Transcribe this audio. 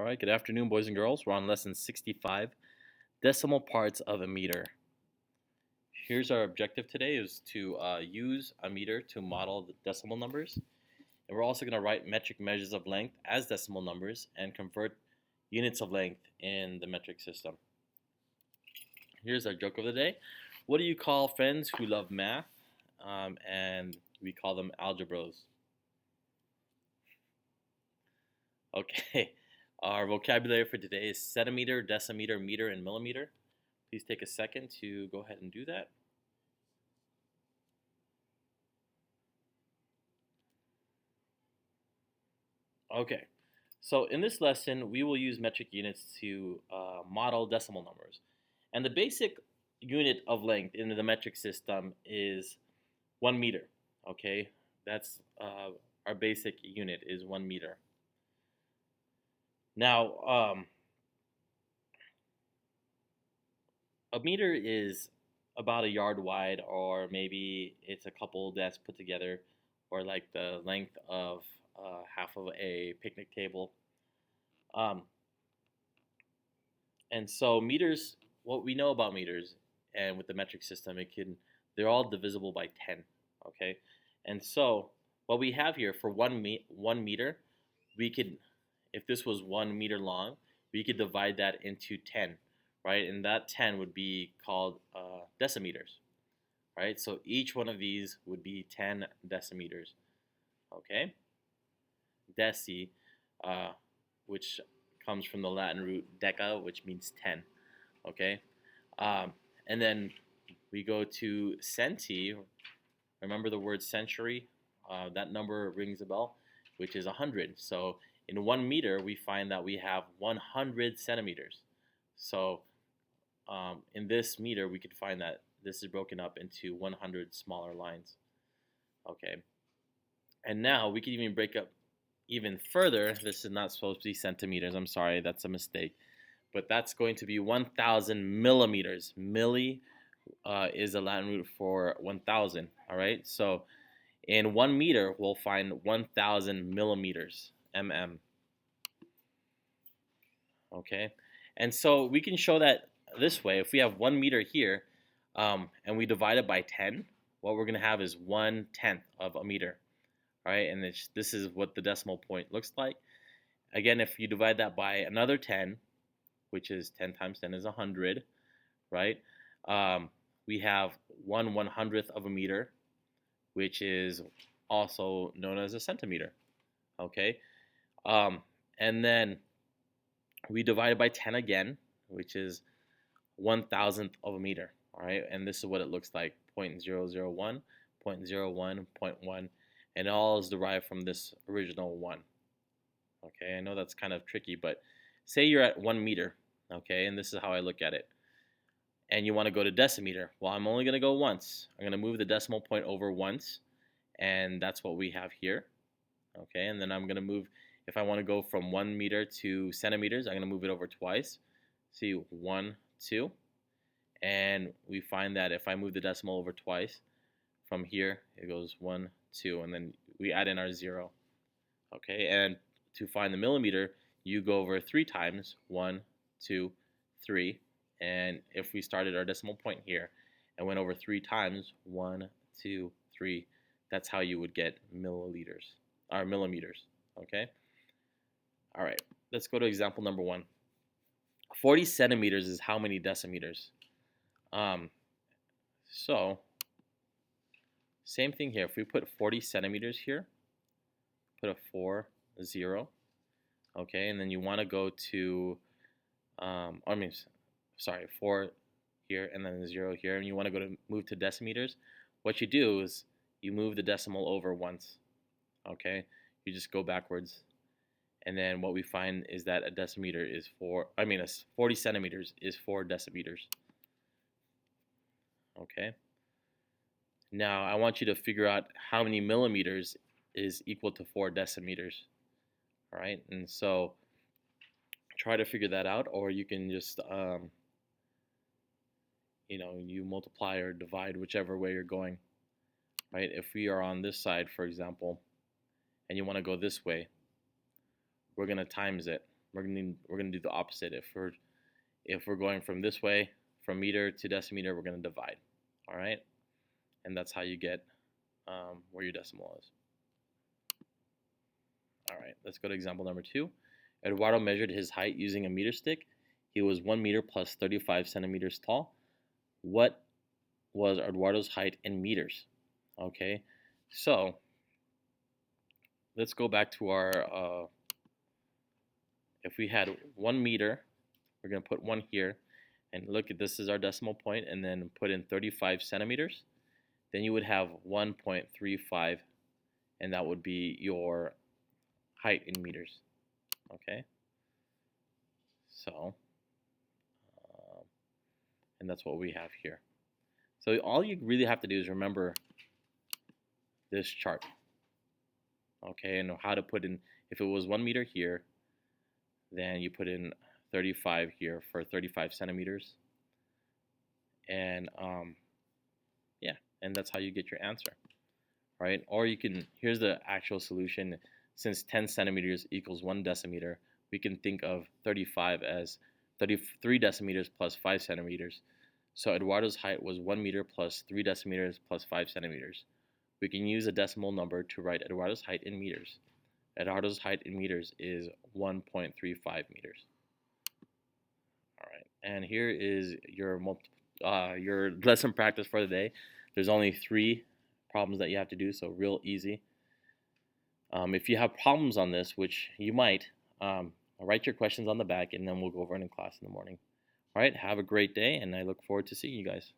All right, good afternoon, boys and girls. We're on lesson 65, decimal parts of a meter. Here's our objective today is to use a meter to model the decimal numbers. And we're also going to write metric measures of length as decimal numbers and convert units of length in the metric system. Here's our joke of the day. What do you call friends who love math? And we call them algebros. Okay. Our vocabulary for today is centimeter, decimeter, meter, and millimeter. Please take a second to go ahead and do that. Okay, so in this lesson, we will use metric units to model decimal numbers. And the basic unit of length in the metric system is 1 meter. Okay, that's our basic unit is 1 meter. Now, a meter is about a yard wide, or maybe it's a couple that's put together, or like the length of half of a picnic table. And so meters, what we know about meters, and with the metric system, they're all divisible by 10. Okay, and so what we have here for 1 meter, we could, if this was 1 meter long, we could divide that into 10, right? And that 10 would be called decimeters, right? So each one of these would be 10 decimeters, okay? Deci, which comes from the Latin root deca, which means 10, okay? And then we go to centi. Remember the word century? That number rings a bell, which is 100. So in 1 meter, we find that we have 100 centimeters. So in this meter, we could find that this is broken up into 100 smaller lines. Okay. And now we can even break up even further. This is not supposed to be centimeters. I'm sorry, that's a mistake. But that's going to be 1,000 millimeters. Milli is the Latin root for 1,000. All right. So in 1 meter, we'll find 1,000 millimeters, mm. Okay. And so we can show that this way. If we have 1 meter here, and we divide it by 10, what we're going to have is 1/10 of a meter. All right. And this is what the decimal point looks like. Again, if you divide that by another 10, which is 10 times 10 is 100, right? We have 1/100th of a meter, which is also known as a centimeter. Okay, and then we divide it by 10 again, which is 1,000th of a meter. All right, and this is what it looks like: 0.001, 0.01, 0.1, and it all is derived from this original 1. Okay, I know that's kind of tricky, but say you're at 1 meter, okay, and this is how I look at it. And you want to go to decimeter. Well, I'm only going to go once. I'm going to move the decimal point over once, and that's what we have here. Okay, and then I'm going to move, if I want to go from 1 meter to centimeters, I'm going to move it over twice. See, 1, 2. And we find that if I move the decimal over twice, from here, it goes 1, 2, and then we add in our 0. Okay, and to find the millimeter, you go over 3 times, 1, 2, 3. And if we started our decimal point here and went over 3 times, 1, 2, 3, that's how you would get milliliters, or millimeters, okay? All right, let's go to example number 1. 40 centimeters is how many decimeters? So, same thing here. If we put 40 centimeters here, put a 4, 0, okay, and then you want to go to, 4 here and then 0 here, and you want to move to decimeters, what you do is you move the decimal over once, okay? You just go backwards, and then what we find is that a 40 centimeters is 4 decimeters, okay? Now I want you to figure out how many millimeters is equal to 4 decimeters, all right? And so try to figure that out, or you can just you multiply or divide whichever way you're going, right? If we are on this side, for example, and you want to go this way, we're going to times it, we're gonna do the opposite. If we're going from this way, from meter to decimeter, we're gonna divide. All right, and that's how you get where your decimal is. All right, let's go to example number 2. Eduardo measured his height using a meter stick. He was 1 meter plus 35 centimeters tall. What was Eduardo's height in meters? Okay, so let's go back to our, if we had 1 meter, we're going to put 1 here, and look at this is our decimal point, and then put in 35 centimeters. Then you would have 1.35, and that would be your height in meters. Okay, so and that's what we have here. So all you really have to do is remember this chart, okay, and how to put in, if it was 1 meter here, then you put in 35 here for 35 centimeters, and yeah, and that's how you get your answer, right? Or you can, here's the actual solution. Since 10 centimeters equals 1 decimeter, we can think of 35 as 33 decimeters plus 5 centimeters. So Eduardo's height was 1 meter plus 3 decimeters plus 5 centimeters. We can use a decimal number to write Eduardo's height in meters. Eduardo's height in meters is 1.35 meters. All right, and here is your lesson practice for the day. There's only 3 problems that you have to do, so real easy. If you have problems on this, which you might, write your questions on the back, and then we'll go over it in class in the morning. All right, have a great day, and I look forward to seeing you guys.